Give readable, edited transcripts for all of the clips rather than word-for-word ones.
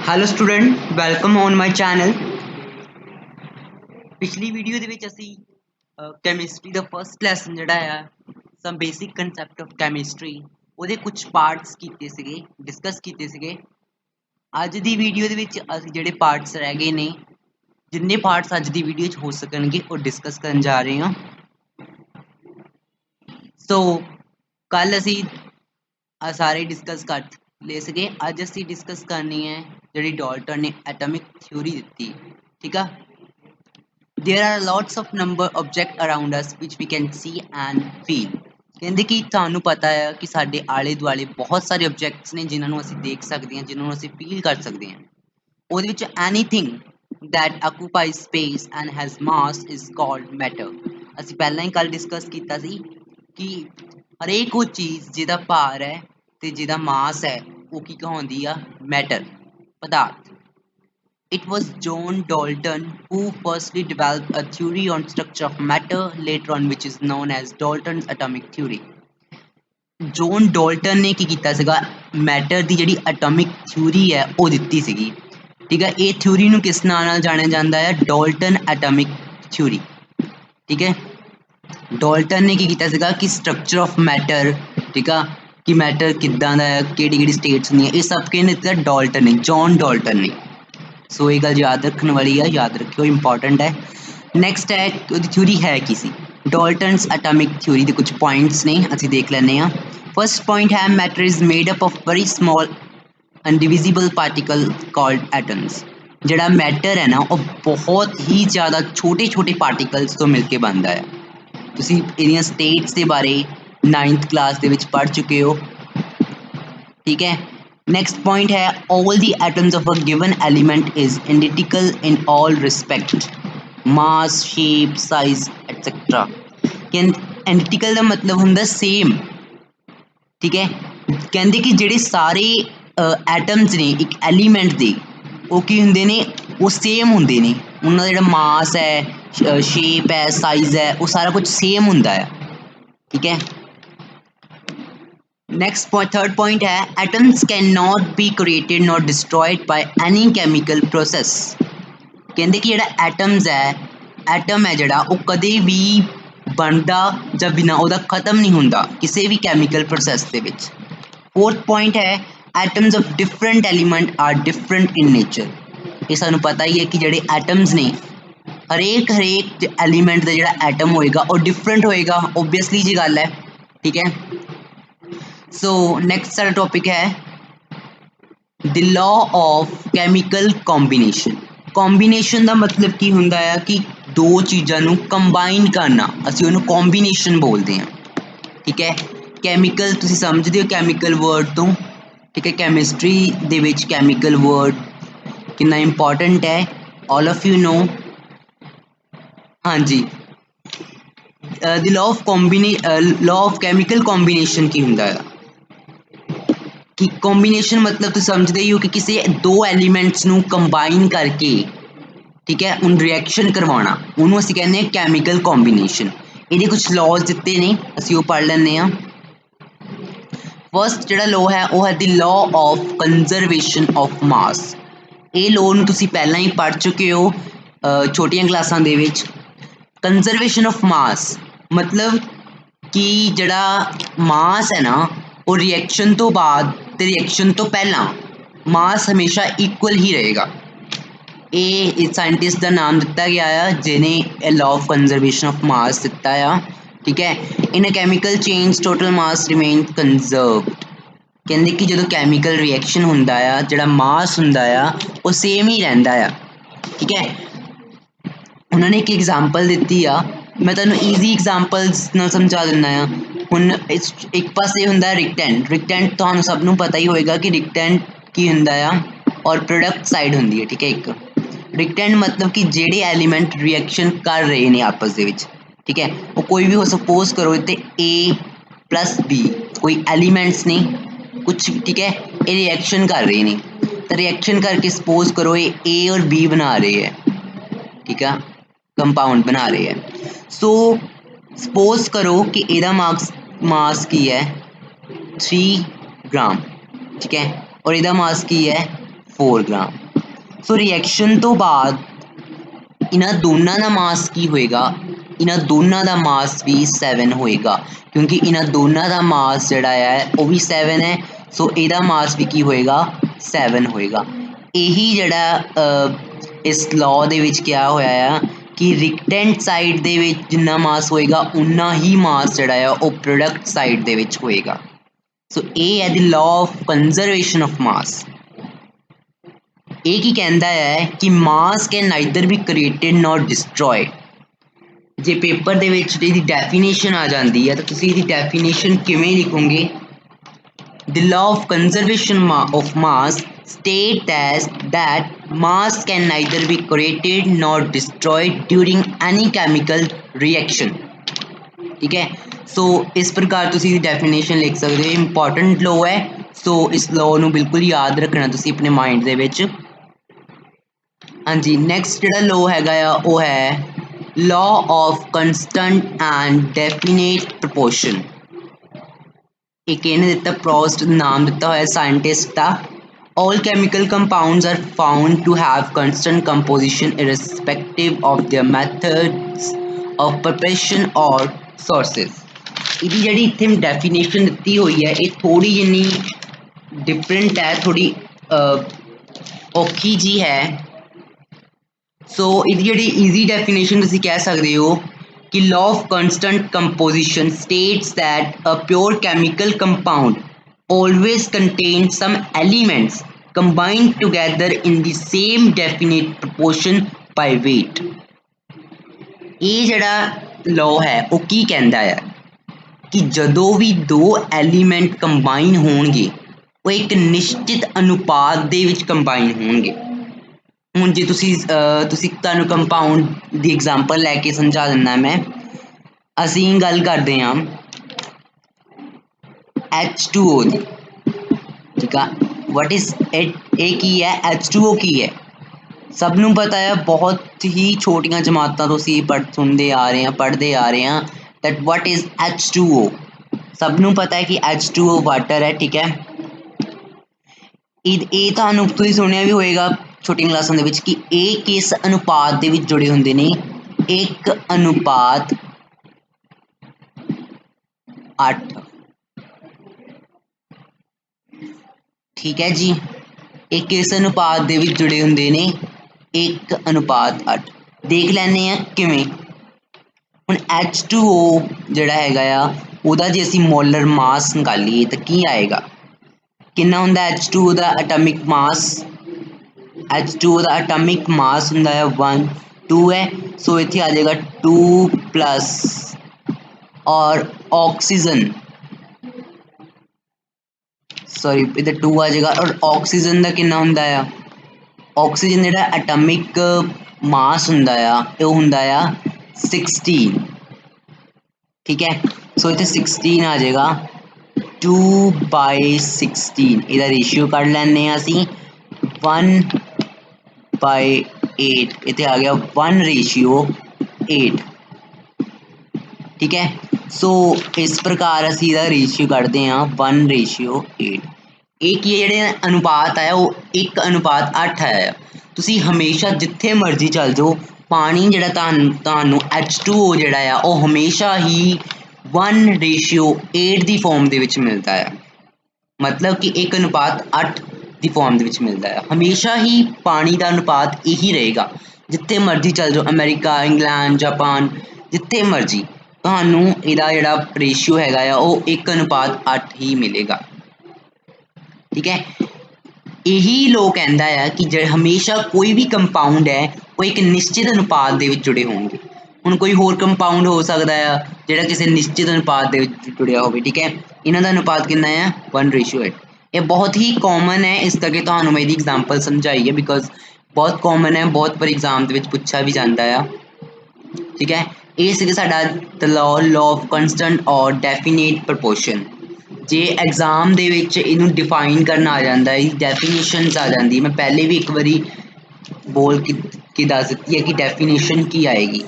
Hello student welcome on my channel. पिछली video ਦੇ ਵਿੱਚ ਅਸੀਂ ਕੈਮਿਸਟਰੀ ਦਾ ਫਰਸਟ ਲੈਸਨ ਜਿਹੜਾ ਆ ਸਮ ਬੇਸਿਕ ਕਨਸੈਪਟ ਆਫ ਕੈਮਿਸਟਰੀ ਉਹਦੇ ਕੁਝ ਪਾਰਟਸ ਕੀਤੇ ਸੀਗੇ ਡਿਸਕਸ ਕੀਤੇ ਸੀਗੇ। ਅੱਜ ਦੀ ਵੀਡੀਓ ਦੇ ਵਿੱਚ ਅਸੀਂ ਜਿਹੜੇ ਪਾਰਟਸ ਰਹਿ ਗਏ ਨੇ ਜਿੰਨੇ ਪਾਰਟਸ ਅੱਜ ਦੀ ਵੀਡੀਓ 'ਚ ਹੋ ਸਕਣਗੇ ਉਹ ਡਿਸਕਸ ਕਰਨ ਜਾ ਰਹੇ ਹਾਂ। ਸੋ ਕੱਲ ਅਸੀਂ ਸਾਰੇ ਡਿਸਕਸ ਕਰ ले सके। अज असी डिस्कस करनी है जी डाल्टन ने एटॉमिक थ्योरी दी। ठीक है। There are lots of number object around us which we can see and feel. कहते कि थानू पता है कि साडे आले दुआले बहुत सारे ऑब्जेक्ट्स ने जिन्होंने असी देख सकते हैं, जिन्होंने असी फील कर सकते हैं। उहदे विच anything that occupies space and has mass is called matter. असी पहला ही कल डिस्कस किया कि हरेक वो चीज़ जिहदा भार है ते जिहदा मास है वो की कहलाउंदी आ मैटर, पदार्थ। It was John Dalton who firstly developed a theory on structure of matter, later on which is known as Dalton's atomic theory। John Dalton ने की कीता सीगा मैटर दी जिहड़ी एटॉमिक थ्योरी है वो दित्ती सीगी। ठीक है। ये थ्योरी नूं किस नाम नाल जाणिया जांदा है? Dalton atomic theory. ठीक है। डाल्टन ने की कीता सीगा कि स्ट्रक्चर ऑफ मैटर, ठीक है, कि मैटर किदां दा है, किहड़ी स्टेट्स होंदियां, ये सब किहने दित्ता? डाल्टन ने, जॉन डाल्टन ने। सो ये गल याद रखने वाली है, याद रखियो, इंपॉर्टेंट है। नैक्सट है उसकी थ्योरी है की सी डाल्टन्स एटॉमिक थ्योरी के कुछ पॉइंट्स ने असीं देख लैने आ। फर्स्ट पॉइंट है matter is made up of very small undivisible particle called atoms. जिहड़ा मैटर है ना वो बहुत ही ज़्यादा छोटे छोटे पार्टिकल्स तो मिलके बनता है। तुसीं इहदियां स्टेट्स के बारे 9th क्लास दे विच पढ़ चुके हो। ठीक है। नेक्स्ट पॉइंट है all the atoms of a given element is identical in all respect, mass, shape, size etcetera. Identical का मतलब हुंदा सेम। ठीक है। कहते कि जिहड़े सारे एटम्स ने एक एलीमेंट दे वो की हुंदे ने, वो सेम हुंदे ने। उन्हां दा जिहड़ा मास है, शेप है, साइज है, वो सारा कुछ सेम हुंदा है। ठीक है। नेक्स्ट पॉइंट, थर्ड पॉइंट है atoms can not be created not destroyed by any chemical process. कहते कि जिहड़ा एटम्स है, एटम है जिहड़ा वो कदे भी बनता जां बिना उहदा खत्म नहीं हुंदा किसी भी कैमिकल प्रोसेस दे विच। फोर्थ पॉइंट है atoms of different element are different in nature. ये सानू पता ही है कि जिहड़े एटम्स ने हरेक एलीमेंट का जिहड़ा एटम होएगा वो डिफरेंट होएगा, ओबवियसली जी गल है। ठीक है। सो नैक्सट साडा टॉपिक है the law of chemical combination. Combination का मतलब की हुंदा है कि दो चीज़ों कंबाइन करना, असीं उहनूं कॉम्बीनेशन बोलते हैं। ठीक है। कैमिकल तुसीं समझदे हो कैमिकल वर्ड तो। ठीक है। कैमिस्ट्री दे विच कैमिकल वर्ड कितना इंपॉर्टेंट है, ऑल ऑफ यू नो। हाँ जी। The law of chemical combination की हुंदा है कि कॉम्बीनेशन मतलब तुम समझते ही हो कि किसी दो एलीमेंट्स नू कंबाइन करके, ठीक है, उन रिएक्शन करवाना, उन्होंने असीं कहने हैं कैमिकल कॉम्बीनेशन। ये कुछ लॉज दिते ने, असीं वो पढ़ लैने आ। फर्स्ट जिहड़ा लॉ है वो है the law of conservation of mass. ये लॉ नूं तुसीं पहलां ही पढ़ चुके हो छोटियां क्लासां दे विच। कंजरवेशन ऑफ मास मतलब कि जिहड़ा मास है ना वो रिएक्शन तो बाद ते रिएक्शन तो पहला मास हमेशा इक्वल ही रहेगा। ये साइंटिस्ट का नाम दिता गया है जिन्हें law of conservation of mass दिता है। ठीक है। In a chemical change total mass remain conserved. कहते कि जो कैमिकल रिएक्शन हुंदा है जिहड़ा मास हुंदा है वो सेम ही रहिंदा है। ठीक है। उन्होंने एक एग्जाम्पल दी आ, मैं तुहानूं ईजी एग्जाम्पल्स नाल समझा दिंदा आ। हुण एक पासे हुंदा रिक्टेंट। रिक्टेंट तुहानूं सब नूं पता ही होएगा कि रिक्टेंट की हुंदा आ और प्रोडक्ट साइड हुंदी है। ठीक है। एक रिक्टेंट मतलब कि जिहड़े एलीमेंट रिएक्शन कर रहे हैं आपस दे विच। ठीक है। वो कोई भी हो, सपोज करो इत्ते ए प्लस बी कोई एलीमेंट्स ने कुछ। ठीक है। ये रिएक्शन कर रहे हैं तो रिएक्शन करके सपोज करो ये ए और बी बना रहे हैं। ठीक है। कंपाउंड बना रहे हैं। सो सपोज करो कि एदा मास की है 3 ग्राम। ठीक है। और एदा मास की है 4 ग्राम। सो रिएक्शन तो बाद इन्हां दोनों का मास की होएगा, इन्हां दोनों का मास भी 7 होएगा क्योंकि इन्हां दोनों का मास जिहड़ा है वो भी 7 है। सो इहदा मास भी की होएगा 7 होएगा। यही जिहड़ा इस लॉ दे विच क्या होया है कि रिएक्टेंट साइड दे विच जिन्ना मास होएगा उन्ना ही मास जिहड़ा है वो प्रोडक्ट साइड दे विच होएगा। सो ये है the law of conservation of mass. ये की कहता है कि mass can neither be created not destroyed. जे पेपर दे विच इहदी डेफिनेशन आ जाती है तो तुसीं इहदी डेफिनेशन किवें लिखोगे? The law of conservation of mass state as that mass can neither be created nor destroyed during any chemical reaction। ठीक है, सो इस प्रकार तुसी डेफिनेशन लिख सकते हो। इंपॉर्टेंट लॉ है, सो इस लॉ नू बिल्कुल याद रखना तुसी अपने माइंड दे विच। हाँ जी, नैक्सट जिहड़ा लॉ हैगा आ वो है law of constant and definite proportion. एक इन्हें दिता प्रोस्ट नाम दिता हुआ साइंटिस्ट का। All chemical compounds are found to have constant composition irrespective of their methods of preparation or sources। इहदी जिहड़ी इत्थे डेफिनेशन दित्ती हुई है ये थोड़ी जिन्नी डिफरेंट है, थोड़ी औखी जी है। सो इहदी जिहड़ी ईजी डेफिनेशन तुसीं कह सकदे हो कि law of constant composition states that a pure chemical compound always contains some elements combined together in the same definite proportion by weight। ये जड़ा लॉ है वो की कहता है कि जदों भी दो एलीमेंट कंबाइन होणगे वो एक निश्चित अनुपात दे विच कंबाइन होणगे। हुण जे तुसी तुहानूं कंपाउंड दी एग्जांपल लैके समझा दिंदा मैं। असीं गल करदे हां H2O दी, ठीक है। वट इज इट, ये की है H2O की है, सबनों पता है, बहुत ही छोटिया जमातां तो असीं सुनते आ रहे हैं, पढ़ते आ रहे हैं दैट वट इज H2O। सबनों पता है कि H2O वाटर है, ठीक है। ये तुहानूं तुसीं सुनिया भी होएगा छोटी क्लासां दे विच कि ये किस अनुपात दे विच जुड़े हुंदे ने, 1:8। ठीक है जी, ये किस अनुपात दे विच जुड़े हुंदे ने, 1:8। देख लैने आ किवें। हुण H2O जिहड़ा हैगा आ उहदा जे असीं मोलर मास निकालीए तो की आएगा, किन्ना हुंदा H2O दा एटॉमिक मास। H2O दा एटॉमिक मास हुंदा है 1, 2 है। सो इत्थे आ जाएगा 2+ और ऑक्सीजन, सॉरी इधर 2 आ जाएगा। और ऑक्सीजन का कितना हुंदा है, ऑक्सीजन जिहड़ा एटॉमिक मास हुंदा है वो हुंदा है 16। ठीक है, सो इत्थे 16 आ जाएगा, 2/16 इहदा रेशियो कढ लैने असीं 1/8। इत्थे आ गया 1:8। ठीक है, सो इस प्रकार असीं इहदा रेशियो कढदे हां 1:8। एक ये जिहड़े अनुपात है वो 1:8 है। तुसीं हमेशा जिथे मर्जी चल जाओ पानी जिहड़ा तुहानूं H2O जिहड़ा आ वो हमेशा ही 1:8 दी फॉर्म दे विच मिलता है, मतलब कि 1:8 दी फॉर्म दे विच मिलता है। हमेशा ही पानी का अनुपात यही रहेगा, जिथे मर्जी चल जाओ, अमेरिका, इंग्लैंड, जापान, जिथे मर्जी तुहानूं इहदा जिहड़ा रेशियो हैगा आ वो 1:8 ही मिलेगा। ठीक है, यही लॉ कहता है कि हमेशा कोई भी कंपाउंड है वो एक निश्चित अनुपात दे विच जुड़े होंगे। हुण कोई होर कंपाउंड हो सकता है जिहड़ा किसी निश्चित अनुपात दे विच जुड़िया होवे। ठीक है, इन्हां दा अनुपात कितना है 1:8। ये बहुत ही कॉमन है, इस करके तुहानूं मैं इहदी एग्जांपल समझाई है बिकॉज बहुत कॉमन है, बहुत बार एग्जाम दे विच पुछा भी जाता है। ठीक है, ये सीगा साडा द लॉ ऑफ कंस्टेंट और डेफिनेट प्रपोर्शन। जे एग्जाम दे विच इनू डिफाइन करना आ जाता है, डेफिनेशनस आ जाती, मैं पहले भी एक बारी बोल के दस दित्ती है कि डेफिनेशन की आएगी।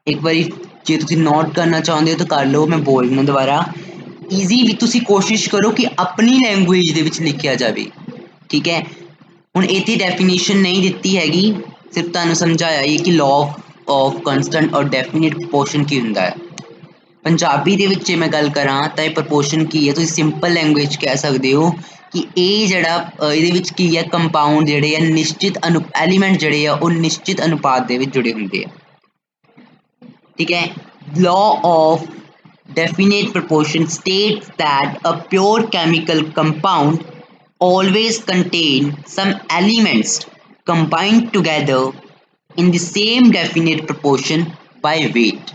एक बारी जे तुसीं नोट करना चाहते हो तो कर लो, मैं बोलना दोबारा। ईजी भी तुसीं कोशिश करो कि अपनी लैंगुएज दे विच लिखिया जाए। ठीक है, ਹੁਣ ਇੱਥੇ ਡੈਫੀਨੇਸ਼ਨ ਨਹੀਂ ਦਿੱਤੀ ਹੈਗੀ, ਸਿਰਫ ਤੁਹਾਨੂੰ ਸਮਝਾਇਆ ਹੀ ਕਿ ਲਾਅ ਆਫ ਕਨਸਟੈਂਟ ਔਰ ਡੈਫੀਨਿਟ ਪ੍ਰਪੋਰਸ਼ਨ ਕੀ ਹੁੰਦਾ ਹੈ। ਪੰਜਾਬੀ ਦੇ ਵਿੱਚ ਜੇ ਮੈਂ ਗੱਲ ਕਰਾਂ ਤਾਂ ਇਹ ਪ੍ਰਪੋਰਸ਼ਨ ਕੀ ਹੈ, ਤੁਸੀਂ ਸਿੰਪਲ ਲੈਂਗੁਏਜ ਕਹਿ ਸਕਦੇ ਹੋ ਕਿ ਇਹ ਜਿਹੜਾ ਇਹਦੇ ਵਿੱਚ ਕੀ ਹੈ, ਕੰਪਾਊਂਡ ਜਿਹੜੇ ਆ ਨਿਸ਼ਚਿਤ ਐਲੀਮੈਂਟ ਜਿਹੜੇ ਆ ਉਹ ਨਿਸ਼ਚਿਤ ਅਨੁਪਾਤ ਦੇ ਵਿੱਚ ਜੁੜੇ ਹੁੰਦੇ ਆ। ठीक है, law of definite proportion states that a pure chemical compound always contain some elements combined together in the same definite proportion by weight।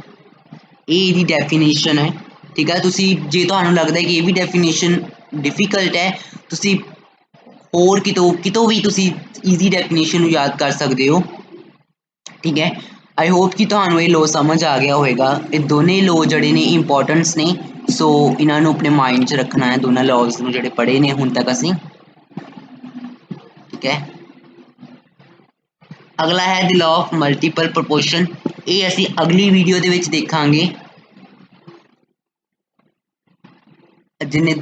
ਇਹ ਇਹਦੀ ਡੈਫੀਨੇਸ਼ਨ ਹੈ। ਠੀਕ ਹੈ, ਤੁਸੀਂ ਜੇ ਤੁਹਾਨੂੰ ਲੱਗਦਾ ਹੈ ਕਿ ਇਹ ਵੀ ਡੈਫੀਨੇਸ਼ਨ ਡਿਫਿਕਲਟ ਹੈ, ਤੁਸੀਂ ਹੋਰ ਕਿਤੋਂ ਵੀ ਤੁਸੀਂ ਈਜ਼ੀ ਡੈਫੀਨੇਸ਼ਨ ਨੂੰ ਯਾਦ ਕਰ ਸਕਦੇ ਹੋ। ठीक है, आई होप कि ਤੁਹਾਨੂੰ ਇਹ ਲੋ ਸਮਝ ਆ ਗਿਆ ਹੋਵੇਗਾ। ਇਹ ਦੋਨੇ ਲੋ ਜਿਹੜੇ ਨੇ ਇੰਪੋਰਟੈਂਟਸ ਨੇ, ਸੋ ਇਹਨਾਂ ਨੂੰ ਆਪਣੇ ਮਾਈਂਡ 'ਚ ਰੱਖਣਾ ਹੈ, ਦੋਨਾਂ ਲॉज ਨੂੰ ਜਿਹੜੇ ਪੜ੍ਹੇ ਨੇ ਹੁਣ ਤੱਕ ਅਸੀਂ। ठीक है, ਅਗਲਾ ਹੈ the law of multiple proportion. ਇਹ ਅਸੀਂ ਅਗਲੀ ਵੀਡੀਓ ਦੇ ਵਿੱਚ ਦੇਖਾਂਗੇ, ਜਿੰਨੇ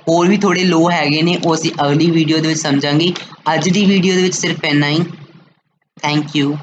ਹੋਰ ਵੀ ਥੋੜੇ ਲੋ ਹੈਗੇ ਨੇ ਉਹ ਅਸੀਂ ਅਗਲੀ ਵੀਡੀਓ ਦੇ ਵਿੱਚ ਸਮਝਾਂਗੇ। ਅੱਜ ਦੀ ਵੀਡੀਓ ਦੇ ਵਿੱਚ ਸਿਰਫ ਇੰਨਾ ਹੀ। Thank you.